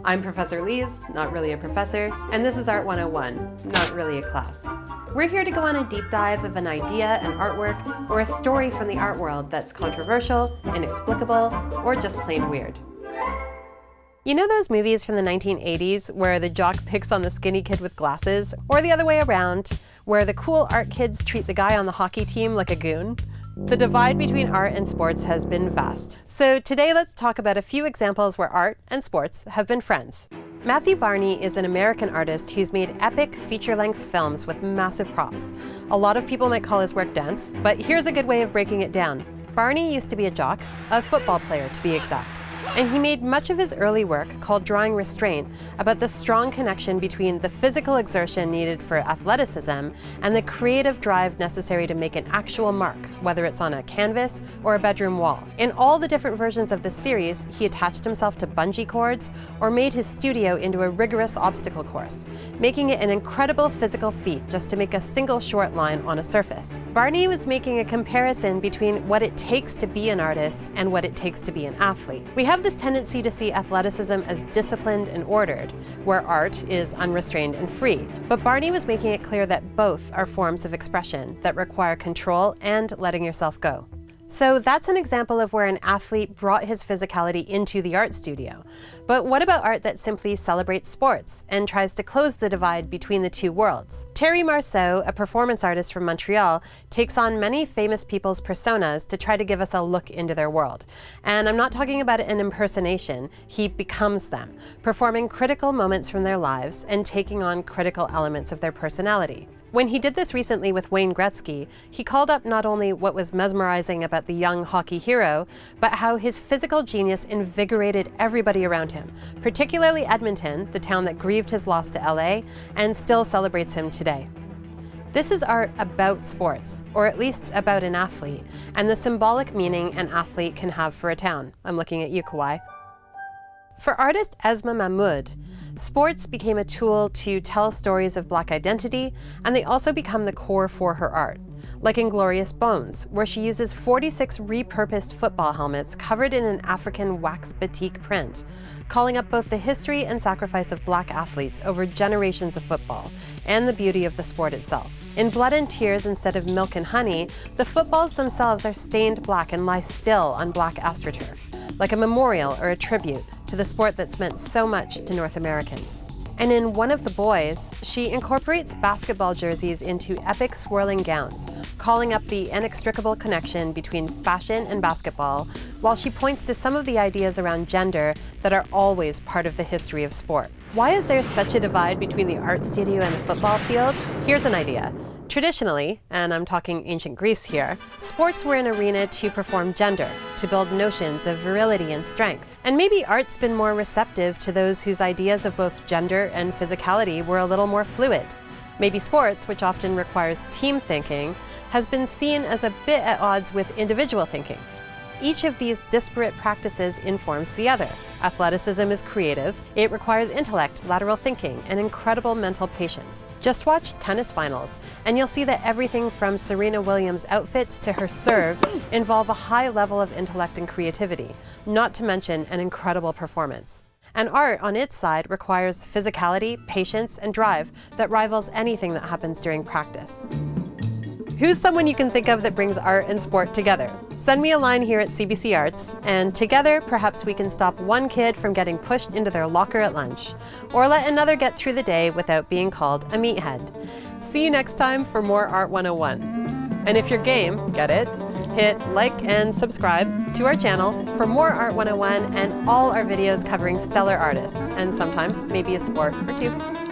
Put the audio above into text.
I'm Professor Lise, not really a professor, and this is Art 101, not really a class. We're here to go on a deep dive of an idea, an artwork, or a story from the art world that's controversial, inexplicable, or just plain weird. You know those movies from the 1980s where the jock picks on the skinny kid with glasses, or the other way around, where the cool art kids treat the guy on the hockey team like a goon? The divide between art and sports has been vast. So today let's talk about a few examples where art and sports have been friends. Matthew Barney is an American artist who's made epic feature-length films with massive props. A lot of people might call his work dense, but here's a good way of breaking it down. Barney used to be a jock, a football player to be exact. And he made much of his early work, called Drawing Restraint, about the strong connection between the physical exertion needed for athleticism and the creative drive necessary to make an actual mark, whether it's on a canvas or a bedroom wall. In all the different versions of this series, he attached himself to bungee cords or made his studio into a rigorous obstacle course, making it an incredible physical feat just to make a single short line on a surface. Barney was making a comparison between what it takes to be an artist and what it takes to be an athlete. We have this tendency to see athleticism as disciplined and ordered, where art is unrestrained and free. But Barney was making it clear that both are forms of expression that require control and letting yourself go. So that's an example of where an athlete brought his physicality into the art studio. But what about art that simply celebrates sports and tries to close the divide between the two worlds? Terry Marceau, a performance artist from Montreal, takes on many famous people's personas to try to give us a look into their world. And I'm not talking about an impersonation, he becomes them, performing critical moments from their lives and taking on critical elements of their personality. When he did this recently with Wayne Gretzky, he called up not only what was mesmerizing about the young hockey hero, but how his physical genius invigorated everybody around him, particularly Edmonton, the town that grieved his loss to LA and still celebrates him today. This is art about sports, or at least about an athlete, and the symbolic meaning an athlete can have for a town. I'm looking at you, Kawhi. For artist Esma Mahmood, sports became a tool to tell stories of Black identity, and they also become the core for her art. Like in Glorious Bones, where she uses 46 repurposed football helmets covered in an African wax batik print, calling up both the history and sacrifice of Black athletes over generations of football, and the beauty of the sport itself. In Blood and Tears instead of Milk and Honey, the footballs themselves are stained black and lie still on black astroturf, like a memorial or a tribute to the sport that's meant so much to North Americans. And in One of the Boys, she incorporates basketball jerseys into epic swirling gowns, calling up the inextricable connection between fashion and basketball, while she points to some of the ideas around gender that are always part of the history of sport. Why is there such a divide between the art studio and the football field? Here's an idea. Traditionally, and I'm talking ancient Greece here, sports were an arena to perform gender, to build notions of virility and strength. And maybe art's been more receptive to those whose ideas of both gender and physicality were a little more fluid. Maybe sports, which often requires team thinking, has been seen as a bit at odds with individual thinking. Each of these disparate practices informs the other. Athleticism is creative. It requires intellect, lateral thinking, and incredible mental patience. Just watch tennis finals, and you'll see that everything from Serena Williams' outfits to her serve involve a high level of intellect and creativity, not to mention an incredible performance. And art, on its side, requires physicality, patience, and drive that rivals anything that happens during practice. Who's someone you can think of that brings art and sport together? Send me a line here at CBC Arts, and together, perhaps we can stop one kid from getting pushed into their locker at lunch, or let another get through the day without being called a meathead. See you next time for more Art 101. And if you're game, get it? Hit like and subscribe to our channel for more Art 101 and all our videos covering stellar artists, and sometimes maybe a sport or two.